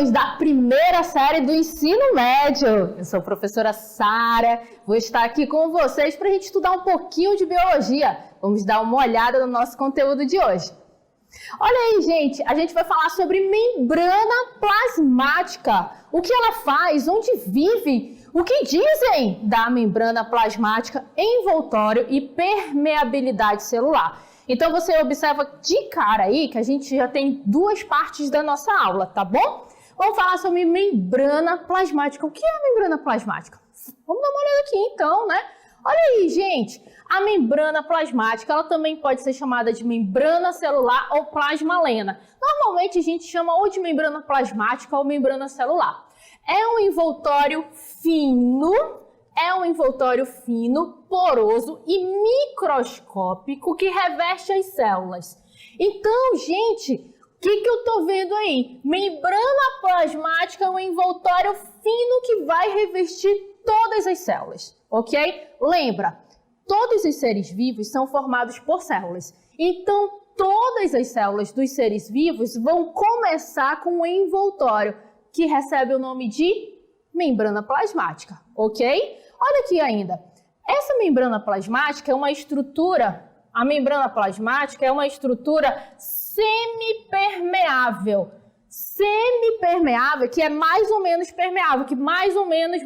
alunos da primeira série do ensino médio. Eu sou a professora Sara, vou estar aqui com vocês para a gente estudar um pouquinho de biologia. Vamos dar uma olhada no nosso conteúdo de hoje. Olha aí, gente, a gente vai falar sobre membrana plasmática. O que ela faz, onde vive, o que dizem da membrana plasmática, envoltório e permeabilidade celular. Então você observa de cara aí que a gente já tem duas partes da nossa aula, tá bom? Vamos falar sobre membrana plasmática. O que é a membrana plasmática? Vamos dar uma olhada aqui então, né? Olha aí, gente, a membrana plasmática, ela também pode ser chamada de membrana celular ou plasmalena. Normalmente a gente chama ou de membrana plasmática ou membrana celular. É um envoltório fino, poroso e microscópico que reveste as células. Então, gente, o que eu tô vendo aí? Membrana plasmática é um envoltório fino que vai revestir todas as células, ok? Lembra, todos os seres vivos são formados por células. Então, todas as células dos seres vivos vão começar com um envoltório que recebe o nome de membrana plasmática, ok? Olha aqui ainda. Essa membrana plasmática é uma estrutura, a membrana plasmática é uma estrutura semipermeável. Semipermeável, que é mais ou menos permeável, que mais ou menos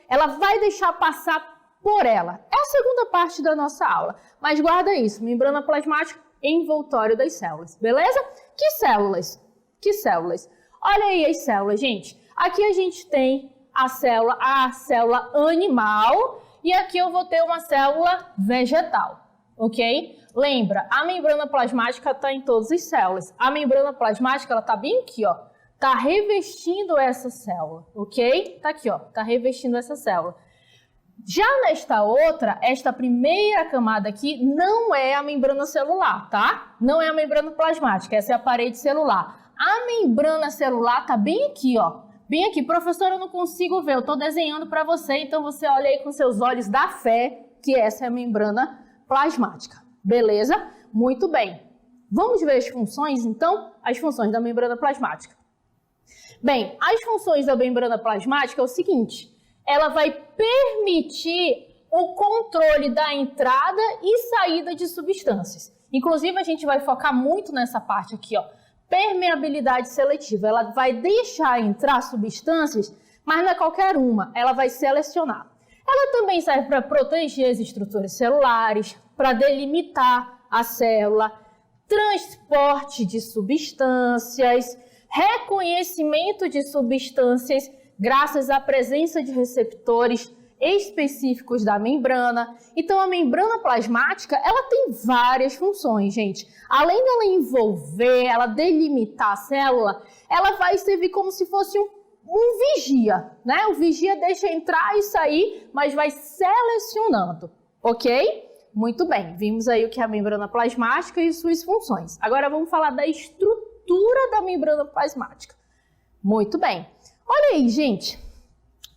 ela vai deixar passar por ela. É a segunda parte da nossa aula, mas guarda isso, membrana plasmática, envoltório das células, beleza? Que células? Que células? Olha aí as células, gente. Aqui a gente tem a célula animal e aqui eu vou ter uma célula vegetal, ok? Lembra, a membrana plasmática está em todas as células. A membrana plasmática, ela está bem aqui, ó. Está revestindo essa célula, ok? Está aqui, ó. Está revestindo essa célula. Já nesta outra, esta primeira camada aqui não é a membrana celular, tá? Não é a membrana plasmática, essa é a parede celular. A membrana celular está bem aqui, ó. Bem aqui, professora, eu não consigo ver, eu estou desenhando para você, então você olha aí com seus olhos da fé que essa é a membrana plasmática, beleza? Muito bem. Vamos ver as funções, então? As funções da membrana plasmática. Bem, as funções da membrana plasmática é o seguinte, ela vai permitir o controle da entrada e saída de substâncias. Inclusive, a gente vai focar muito nessa parte aqui, ó. Permeabilidade seletiva, ela vai deixar entrar substâncias, mas não é qualquer uma, ela vai selecionar. Ela também serve para proteger as estruturas celulares, para delimitar a célula, transporte de substâncias, reconhecimento de substâncias graças à presença de receptores específicos da membrana. Então, a membrana plasmática, ela tem várias funções, gente. Além dela envolver, ela delimitar a célula, ela vai servir como se fosse um vigia, né? O vigia deixa entrar e sair, mas vai selecionando, ok? Muito bem, vimos aí o que é a membrana plasmática e suas funções. Agora vamos falar da estrutura da membrana plasmática. Muito bem. Olha aí, gente.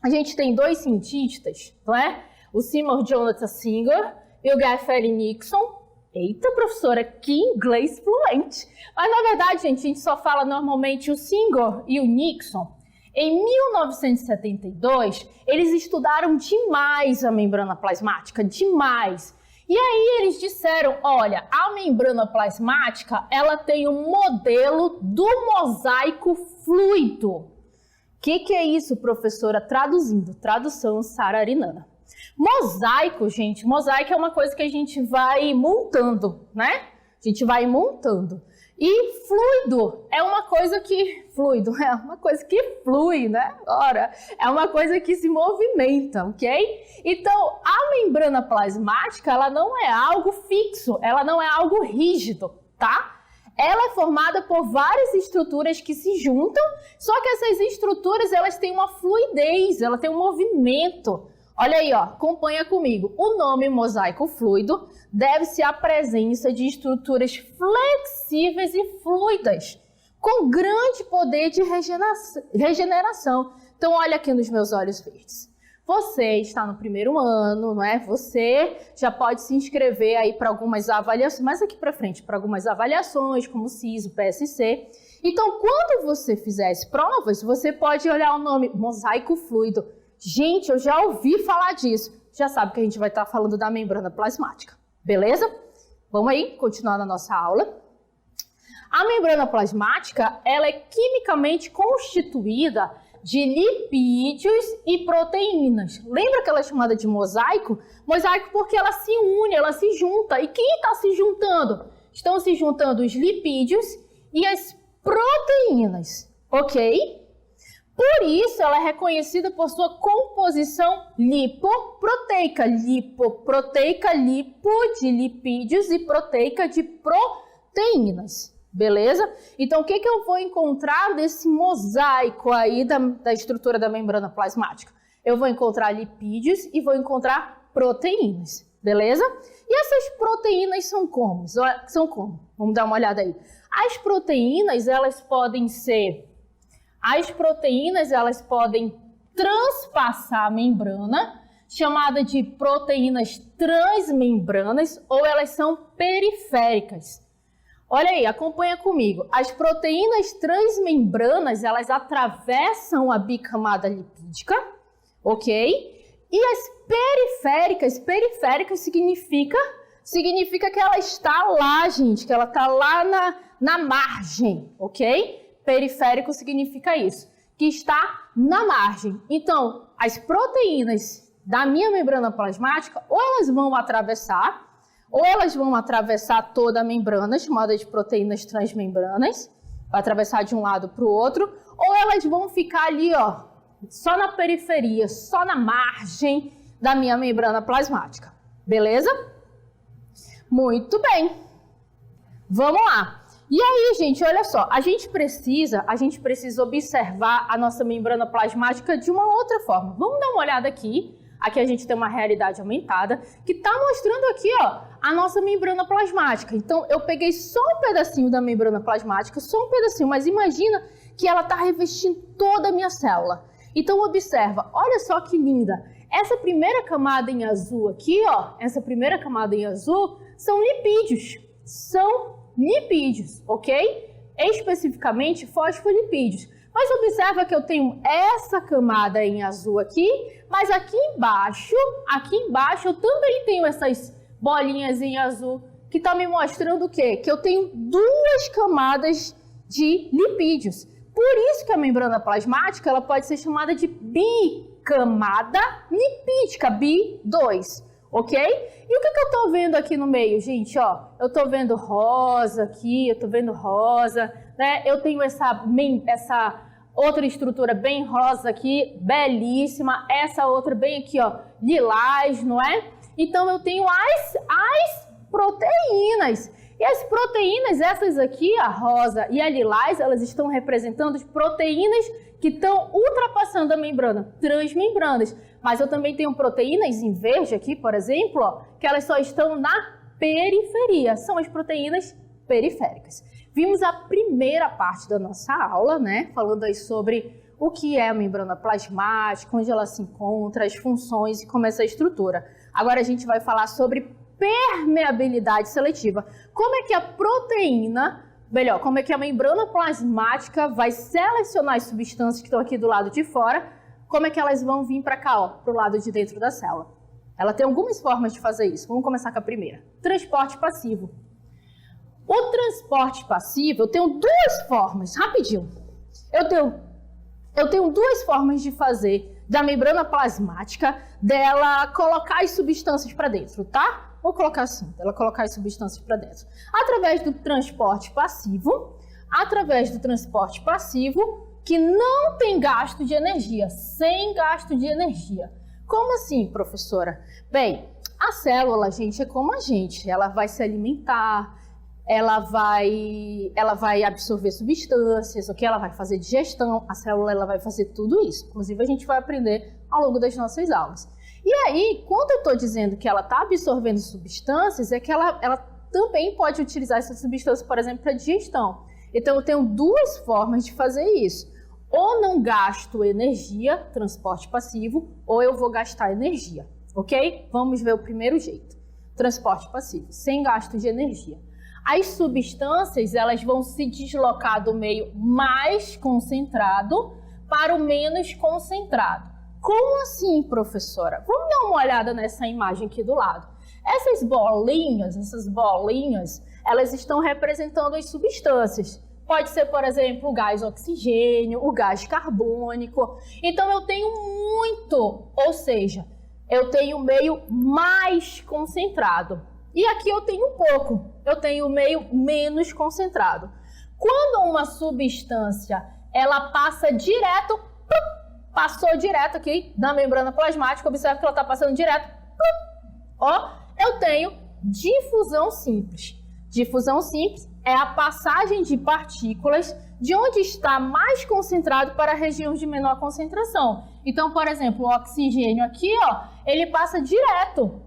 A gente tem dois cientistas, não é? O Seymour Jonathan Singer e o Guy Fawkes Nixon. Eita, professora, que inglês fluente! Mas, na verdade, gente, a gente só fala normalmente o Singer e o Nixon. Em 1972, eles estudaram demais a membrana plasmática, demais. E aí eles disseram, olha, a membrana plasmática, ela tem um modelo do mosaico fluido. O que é isso, professora? Traduzindo, tradução Sara Arinana. Mosaico, gente, mosaico é uma coisa que a gente vai montando, né? A gente vai montando. E fluido é uma coisa que... Fluido é uma coisa que flui, né? Ora, é uma coisa que se movimenta, ok? Então, a membrana plasmática, ela não é algo fixo, ela não é algo rígido, tá? Ela é formada por várias estruturas que se juntam, só que essas estruturas, elas têm uma fluidez, ela tem um movimento. Olha aí, ó, acompanha comigo. O nome mosaico fluido deve-se à presença de estruturas flexíveis e fluidas, com grande poder de regeneração. Então, olha aqui nos meus olhos verdes. Você está no primeiro ano, não é? Você já pode se inscrever aí para algumas avaliações, mais aqui para frente, para algumas avaliações, como o CISO, PSC. Então, quando você fizer as provas, você pode olhar o nome mosaico fluido. Gente, eu já ouvi falar disso. Já sabe que a gente vai estar falando da membrana plasmática. Beleza? Vamos aí, continuar na nossa aula. A membrana plasmática, ela é quimicamente constituída de lipídios e proteínas. Lembra que ela é chamada de mosaico? Mosaico porque ela se une, ela se junta. E quem está se juntando? Estão se juntando os lipídios e as proteínas, ok? Por isso, ela é reconhecida por sua composição lipoproteica. Lipoproteica, lipo de lipídios e proteica de proteínas. Beleza? Então, o que eu vou encontrar desse mosaico aí da estrutura da membrana plasmática? Eu vou encontrar lipídios e vou encontrar proteínas. Beleza? E essas proteínas são como? Vamos dar uma olhada aí. As proteínas, elas podem transpassar a membrana, chamada de proteínas transmembranas, ou elas são periféricas. Olha aí, acompanha comigo. As proteínas transmembranas, elas atravessam a bicamada lipídica, ok? E as periféricas significa que ela está lá, gente, que ela está lá na margem, ok? Periférico significa isso, que está na margem. Então, as proteínas da minha membrana plasmática, ou elas vão atravessar toda a membrana, chamada de proteínas transmembranas, vai atravessar de um lado para o outro, ou elas vão ficar ali, ó, só na periferia, só na margem da minha membrana plasmática. Beleza? Muito bem. Vamos lá. E aí, gente, olha só, a gente precisa observar a nossa membrana plasmática de uma outra forma. Vamos dar uma olhada aqui. Aqui a gente tem uma realidade aumentada que está mostrando aqui, ó, a nossa membrana plasmática. Então, eu peguei só um pedacinho da membrana plasmática, só um pedacinho, mas imagina que ela está revestindo toda a minha célula. Então, observa, olha só que linda. Essa primeira camada em azul aqui, ó, essa primeira camada em azul são lipídios. São lipídios, ok? Especificamente fosfolipídios. Mas observa que eu tenho essa camada em azul aqui, mas aqui embaixo eu também tenho essas bolinhas em azul, que está me mostrando o quê? Que eu tenho duas camadas de lipídios. Por isso que a membrana plasmática ela pode ser chamada de bicamada lipídica, B2, ok? E o que eu estou vendo aqui no meio, gente? Ó, eu estou vendo rosa aqui, né? Eu tenho essa outra estrutura bem rosa aqui, belíssima. Essa outra bem aqui, ó, lilás, não é? Então, eu tenho as proteínas. E as proteínas, essas aqui, a rosa e a lilás, elas estão representando as proteínas que estão ultrapassando a membrana, transmembranas. Mas eu também tenho proteínas em verde aqui, por exemplo, ó, que elas só estão na periferia. São as proteínas periféricas. Vimos a primeira parte da nossa aula, né? Falando aí sobre o que é a membrana plasmática, onde ela se encontra, as funções e como é essa estrutura. Agora a gente vai falar sobre permeabilidade seletiva. Como é que a como é que a membrana plasmática vai selecionar as substâncias que estão aqui do lado de fora, como é que elas vão vir para cá, ó, para o lado de dentro da célula. Ela tem algumas formas de fazer isso. Vamos começar com a primeira. Transporte passivo. O transporte passivo, eu tenho duas formas, rapidinho. Eu tenho duas formas de fazer da membrana plasmática, dela colocar as substâncias para dentro, tá? Vou colocar assim, dela colocar as substâncias para dentro. Através do transporte passivo, que não tem gasto de energia, sem gasto de energia. Como assim, professora? Bem, a célula, gente, é como a gente, ela vai se alimentar, ela vai absorver substâncias, ok? Ela vai fazer digestão, a célula ela vai fazer tudo isso. Inclusive, a gente vai aprender ao longo das nossas aulas. E aí, quando eu estou dizendo que ela está absorvendo substâncias, é que ela também pode utilizar essa substância, por exemplo, para digestão. Então, eu tenho duas formas de fazer isso. Ou não gasto energia, transporte passivo, ou eu vou gastar energia, ok? Vamos ver o primeiro jeito. Transporte passivo, sem gasto de energia. as substâncias elas vão se deslocar do meio mais concentrado para o menos concentrado. Como assim, professora? Vamos dar uma olhada nessa imagem aqui do lado. Essas bolinhas, elas estão representando as substâncias. Pode ser, por exemplo, o gás oxigênio, o gás carbônico. Então, eu tenho muito, ou seja, eu tenho o meio mais concentrado. E aqui eu tenho um pouco, eu tenho o meio menos concentrado. Quando uma substância, ela passa direto, passou direto aqui na membrana plasmática, observe que ela está passando direto, ó, eu tenho difusão simples. Difusão simples é a passagem de partículas de onde está mais concentrado para regiões de menor concentração. Então, por exemplo, o oxigênio aqui, ó, ele passa direto,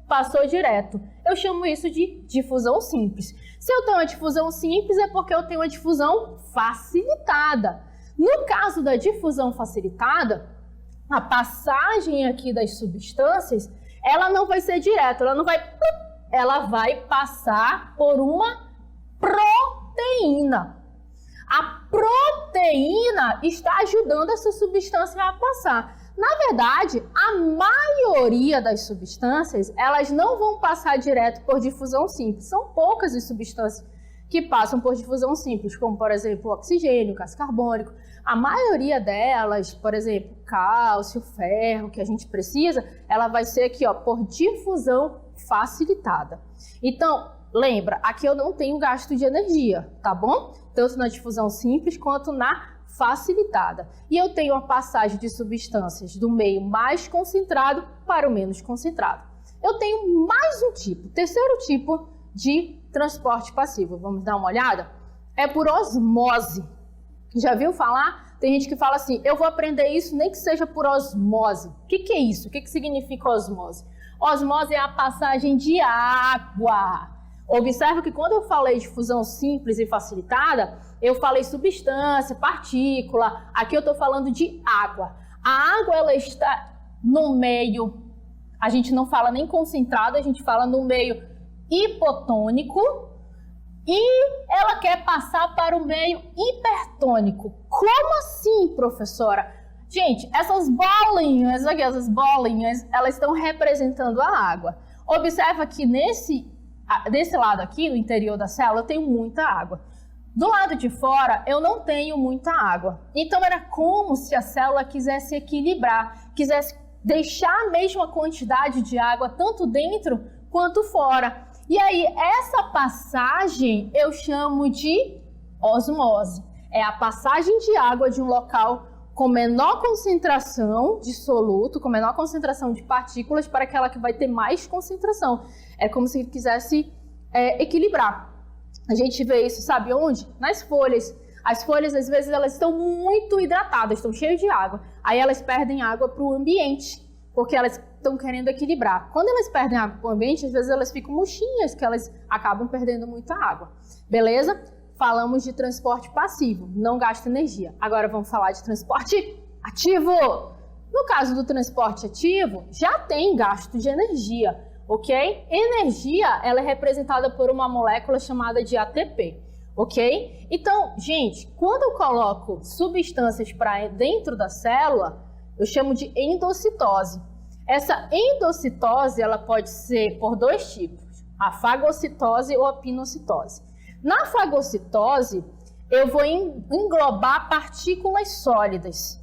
passou direto. Eu chamo isso de difusão simples. Se eu tenho uma difusão simples, é porque eu tenho uma difusão facilitada. No caso da difusão facilitada, a passagem aqui das substâncias, ela não vai ser direta, ela vai passar por uma proteína. A proteína está ajudando essa substância a passar. Na verdade, a maioria das substâncias, elas não vão passar direto por difusão simples. São poucas as substâncias que passam por difusão simples, como, por exemplo, o oxigênio, o gás carbônico. A maioria delas, por exemplo, cálcio, ferro, que a gente precisa, ela vai ser aqui, ó, por difusão facilitada. Então, lembra, aqui eu não tenho gasto de energia, tá bom? Tanto na difusão simples quanto na facilitada. E eu tenho a passagem de substâncias do meio mais concentrado para o menos concentrado. Eu tenho mais um tipo, terceiro tipo de transporte passivo. Vamos dar uma olhada? É por osmose. Já viu falar? Tem gente que fala assim, eu vou aprender isso nem que seja por osmose. O que é isso? O que significa osmose? Osmose é a passagem de água. Observe que quando eu falei de fusão simples e facilitada, eu falei substância, partícula. Aqui eu estou falando de água. A água, ela está no meio, a gente não fala nem concentrado, a gente fala no meio hipotônico. E ela quer passar para o meio hipertônico. Como assim, professora? Gente, essas bolinhas, aqui, elas estão representando a água. Observa que desse lado aqui, no interior da célula, eu tenho muita água. Do lado de fora, eu não tenho muita água. Então, era como se a célula quisesse equilibrar, quisesse deixar a mesma quantidade de água, tanto dentro quanto fora. E aí, essa passagem eu chamo de osmose. É a passagem de água de um local com menor concentração de soluto, com menor concentração de partículas, para aquela que vai ter mais concentração. É como se quisesse equilibrar. A gente vê isso, sabe onde? Nas folhas. As folhas, às vezes, elas estão muito hidratadas, estão cheias de água. Aí elas perdem água para o ambiente, porque elas estão querendo equilibrar. Quando elas perdem água para o ambiente, às vezes elas ficam murchinhas, que elas acabam perdendo muita água. Beleza? Falamos de transporte passivo, não gasta energia. Agora vamos falar de transporte ativo. No caso do transporte ativo, já tem gasto de energia, ok? Energia, ela é representada por uma molécula chamada de ATP, ok? Então, gente, quando eu coloco substâncias para dentro da célula, eu chamo de endocitose. Essa endocitose, ela pode ser por dois tipos, a fagocitose ou a pinocitose. Na fagocitose, eu vou englobar partículas sólidas.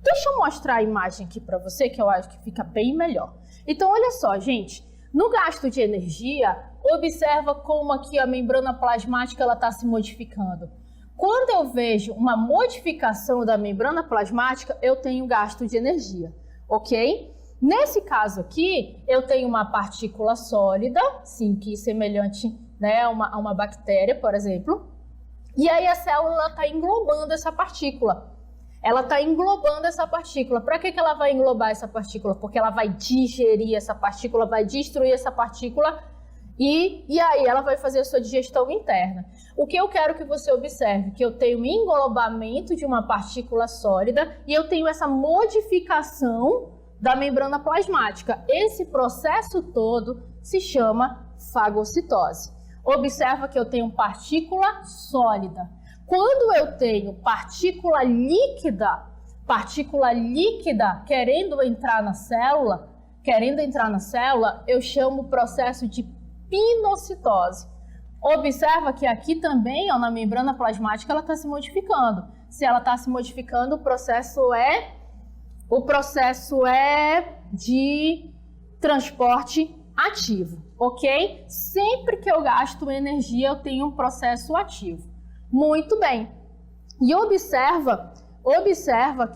Deixa eu mostrar a imagem aqui para você, que eu acho que fica bem melhor. Então, olha só, gente, no gasto de energia, observa como aqui a membrana plasmática está se modificando. Quando eu vejo uma modificação da membrana plasmática, eu tenho gasto de energia, ok? Nesse caso aqui, eu tenho uma partícula sólida, sim, que semelhante, né, a uma bactéria, por exemplo, e aí a célula está englobando essa partícula. Ela está englobando essa partícula. Para que ela vai englobar essa partícula? Porque ela vai digerir essa partícula, vai destruir essa partícula e aí ela vai fazer a sua digestão interna. O que eu quero que você observe, que eu tenho um englobamento de uma partícula sólida e eu tenho essa modificação da membrana plasmática. Esse processo todo se chama fagocitose. Observa que eu tenho partícula sólida. Quando eu tenho partícula líquida querendo entrar na célula, eu chamo o processo de pinocitose. Observa que aqui também, ó, na membrana plasmática, ela está se modificando. Se ela está se modificando, o processo é de transporte ativo, ok? Sempre que eu gasto energia, eu tenho um processo ativo. Muito bem. E observa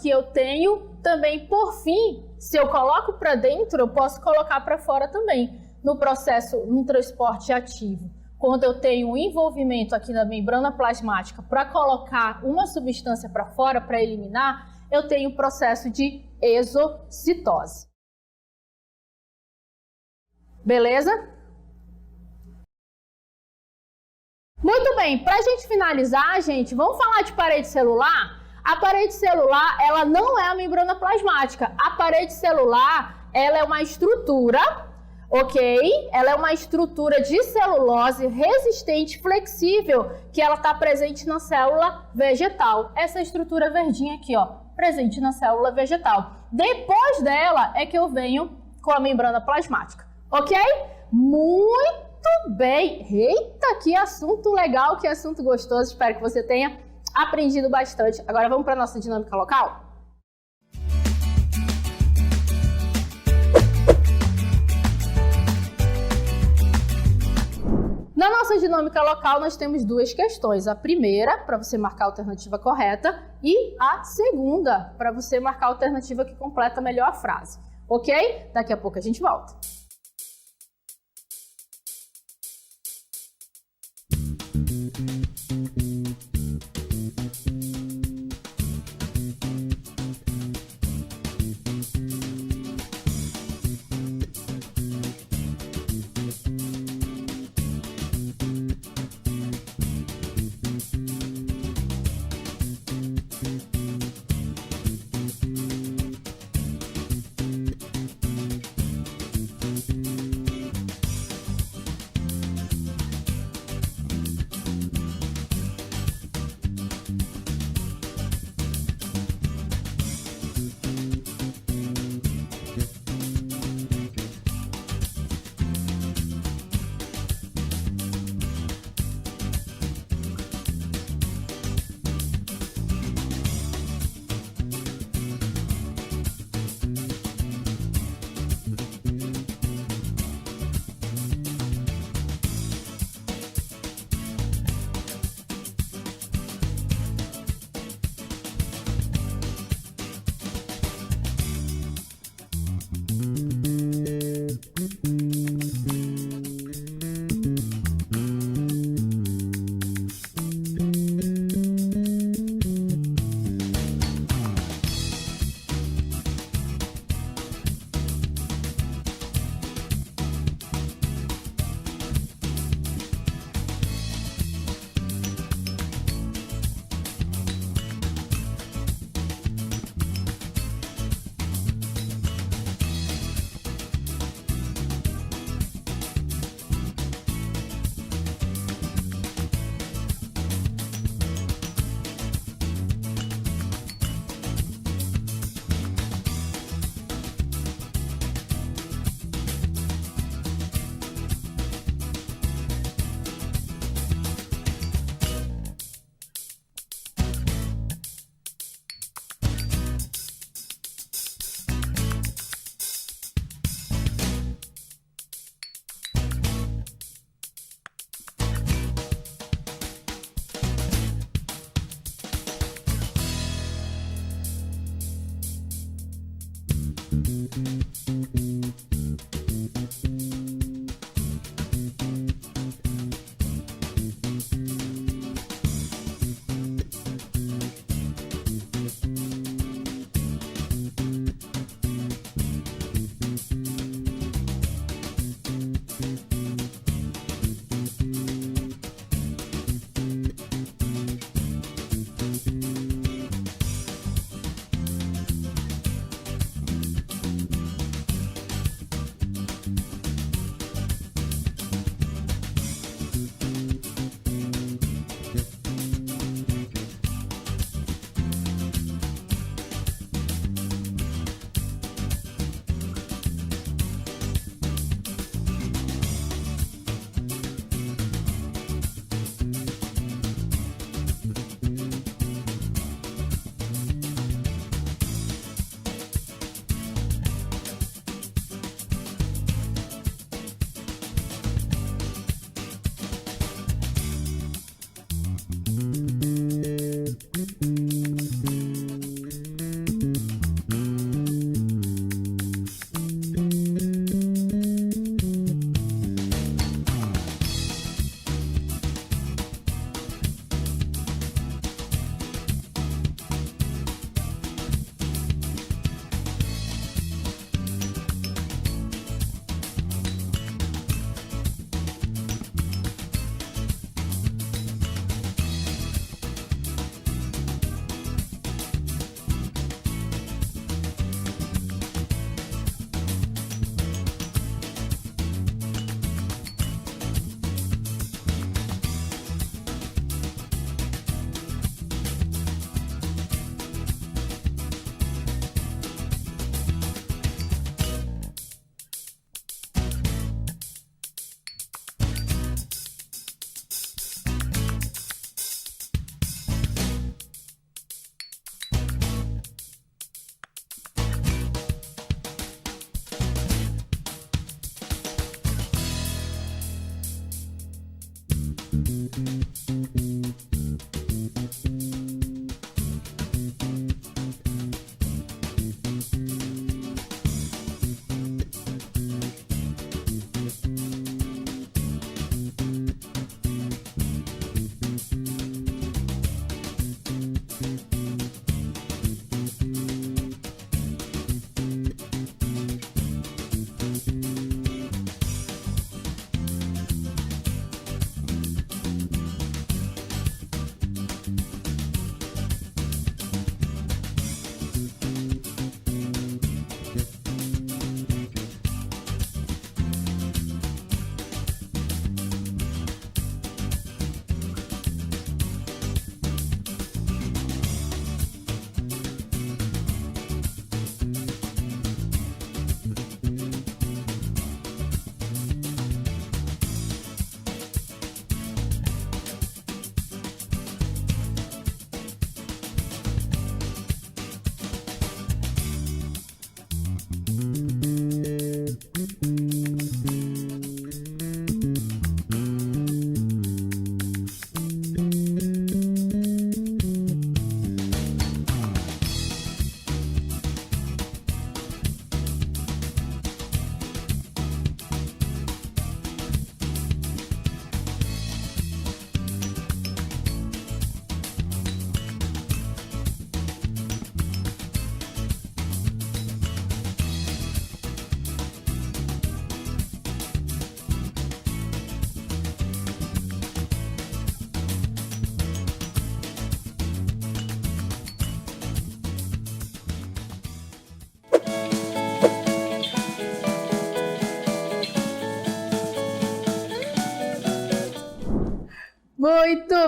que eu tenho também, por fim, se eu coloco para dentro, eu posso colocar para fora também, no transporte ativo. Quando eu tenho um envolvimento aqui na membrana plasmática para colocar uma substância para fora, para eliminar, eu tenho o processo de exocitose. Beleza? Muito bem, para a gente finalizar, gente, vamos falar de parede celular? A parede celular, ela não é a membrana plasmática. A parede celular, ela é uma estrutura, ok? Ela é uma estrutura de celulose resistente, flexível, que ela está presente na célula vegetal. Essa estrutura verdinha aqui, ó, presente na célula vegetal. Depois dela é que eu venho com a membrana plasmática, ok? Muito bem! Eita, que assunto legal, que assunto gostoso. Espero que você tenha aprendido bastante. Agora vamos para a nossa dinâmica local? Na nossa dinâmica local, nós temos duas questões. A primeira, para você marcar a alternativa correta, e a segunda, para você marcar a alternativa que completa melhor a frase. Ok? Daqui a pouco a gente volta.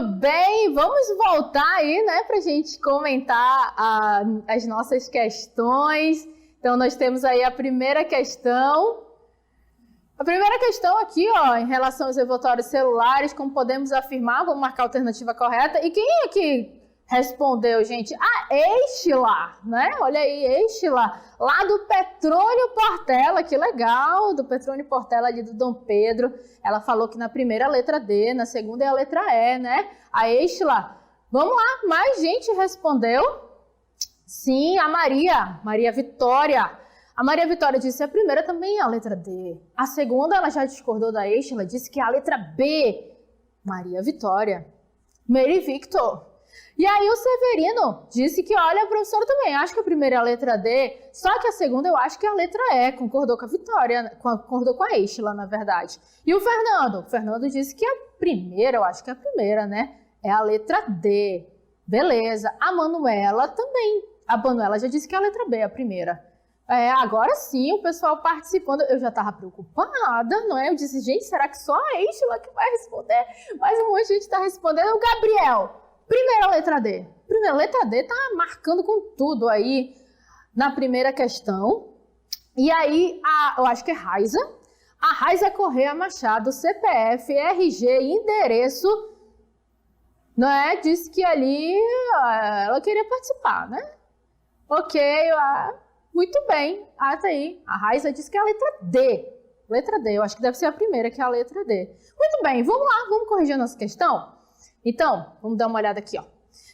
bem, vamos voltar aí, né, pra gente comentar as nossas questões. Então, nós temos aí a primeira questão. A primeira questão aqui, ó, em relação aos envoltórios celulares, como podemos afirmar, vamos marcar a alternativa correta. E quem é que respondeu, gente? A Estila, né? Olha aí, Estila, lá do Petrônio Portela, que legal, do Petrônio Portela ali do Dom Pedro. Ela falou que na primeira é a letra D, na segunda é a letra E, né? A Estila, vamos lá, mais gente respondeu. Sim, a Maria Vitória. A Maria Vitória disse que a primeira também é a letra D. A segunda, ela já discordou da Estila, disse que é a letra B. Maria Vitória. Mary Victor. E aí o Severino disse que, olha, professora, também acho que a primeira é a letra D, só que a segunda eu acho que é a letra E, concordou com a Vitória, concordou com a Estila, na verdade. E o Fernando disse que a primeira, eu acho que é a primeira, né, é a letra D. Beleza. A Manuela também. A Manuela já disse que é a letra B, a primeira. Agora sim, o pessoal participando, eu já estava preocupada, não é? Eu disse, gente, será que só a Estila que vai responder? Mas um monte de gente está respondendo. O Gabriel, primeira letra D. Primeira letra D tá marcando com tudo aí na primeira questão. E aí, eu acho que é Raiza. A Raiza Correia Machado, CPF, RG, endereço, não é? Disse que ali ela queria participar, né? Ok, muito bem. Tá aí. A Raiza disse que é a letra D. Letra D, eu acho que deve ser a primeira, que é a letra D. Muito bem, vamos lá, vamos corrigir a nossa questão? Então, vamos dar uma olhada aqui, ó.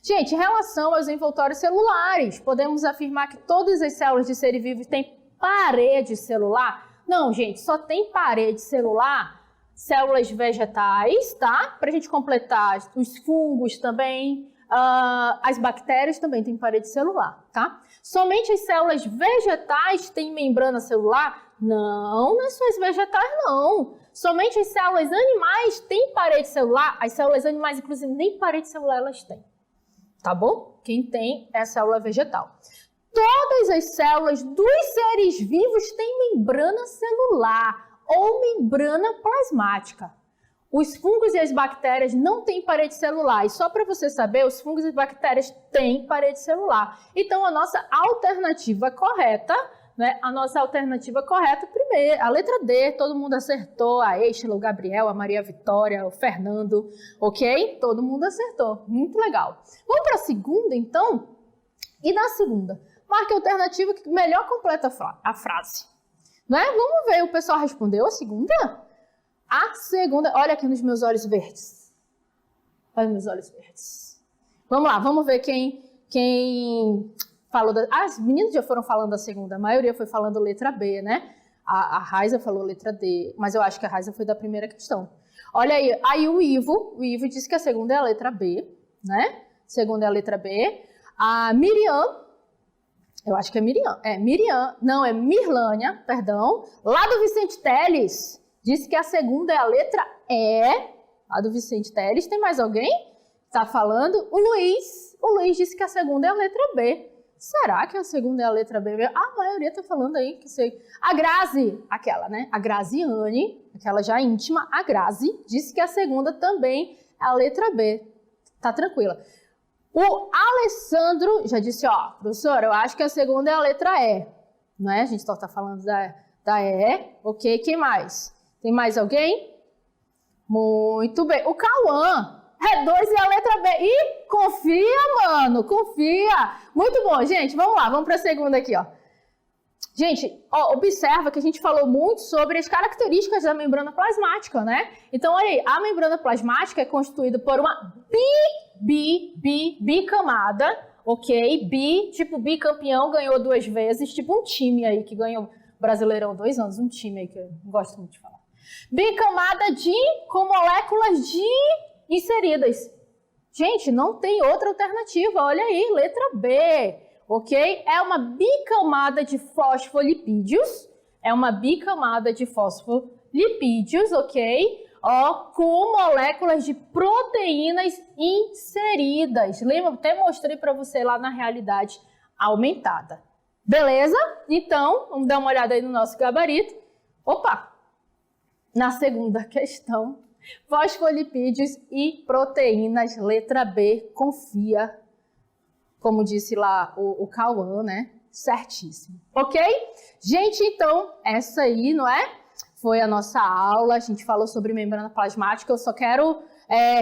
Gente, em relação aos envoltórios celulares, podemos afirmar que todas as células de seres vivos têm parede celular? Não, gente, só tem parede celular células vegetais, tá? Pra gente completar, os fungos também, as bactérias também têm parede celular, tá? Somente as células vegetais têm membrana celular? Não, nas suas vegetais não. Somente as células animais têm parede celular? As células animais, inclusive, nem parede celular elas têm, tá bom? Quem tem é a célula vegetal. Todas as células dos seres vivos têm membrana celular ou membrana plasmática. Os fungos e as bactérias não têm parede celular. E só para você saber, os fungos e bactérias têm parede celular. Então, a nossa alternativa correta, né? A nossa alternativa correta, primeiro, a letra D, todo mundo acertou. A Estila, o Gabriel, a Maria Vitória, o Fernando, ok? Todo mundo acertou. Muito legal. Vamos para a segunda, então? E na segunda, marque a alternativa que melhor completa a frase. Né? Vamos ver, o pessoal respondeu a segunda? A segunda, olha aqui nos meus olhos verdes. Olha os meus olhos verdes. Vamos lá, vamos ver quem falou. As meninas já foram falando da segunda, a maioria foi falando letra B, né? A Raiza falou letra D, mas eu acho que a Raiza foi da primeira questão. Olha aí o Ivo disse que a segunda é a letra B, né? Segunda é a letra B. A Miriam, eu acho que é Miriam, não, é Mirlânia, perdão, lá do Vicente Teles. Disse que a segunda é a letra E, a do Vicente Teles. Tem mais alguém que está falando? O Luiz disse que a segunda é a letra B. Será que a segunda é a letra B? A maioria está falando aí que sei. A Grazi, aquela, né? A Graziane, aquela já íntima, a Grazi, disse que a segunda também é a letra B. Tá tranquila. O Alessandro já disse, ó, professora, eu acho que a segunda é a letra E. Não é? A gente só está falando da E. Ok, quem mais? Tem mais alguém? Muito bem. O Cauã. É 2 e a letra B. Ih, confia, mano. Confia. Muito bom, gente. Vamos lá. Vamos para a segunda aqui, ó. Gente, ó, observa que a gente falou muito sobre as características da membrana plasmática, né? Então, olha aí. A membrana plasmática é constituída por uma bicamada, ok? Tipo bicampeão, ganhou 2 vezes. Tipo um time aí que ganhou Brasileirão 2 anos. Um time aí que eu gosto muito de falar. Bicamada com moléculas inseridas. Gente, não tem outra alternativa. Olha aí, letra B, ok? É uma bicamada de fosfolipídios. Ok? Ó, com moléculas de proteínas inseridas. Lembra? Até mostrei para você lá na realidade aumentada. Beleza? Então, vamos dar uma olhada aí no nosso gabarito. Opa! Na segunda questão, Fosfolipídios e proteínas, letra B, confia. Como disse lá o Cauã, né? Certíssimo. Ok? Gente, então, essa aí, não é? Foi a nossa aula. A gente falou sobre membrana plasmática. Eu só quero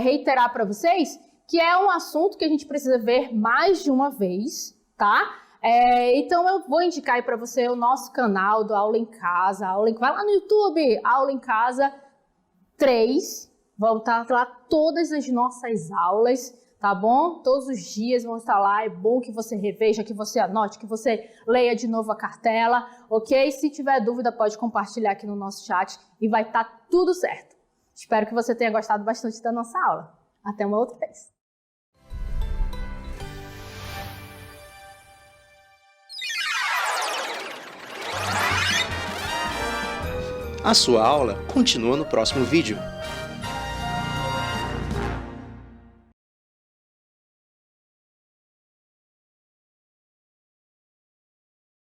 reiterar para vocês que é um assunto que a gente precisa ver mais de uma vez, tá? Então, eu vou indicar aí para você o nosso canal do Aula em Casa. Vai lá no YouTube, Aula em Casa 3. Vão estar lá todas as nossas aulas, tá bom? Todos os dias vão estar lá. É bom que você reveja, que você anote, que você leia de novo a cartela, ok? Se tiver dúvida, pode compartilhar aqui no nosso chat e vai estar tudo certo. Espero que você tenha gostado bastante da nossa aula. Até uma outra vez. A sua aula continua no próximo vídeo.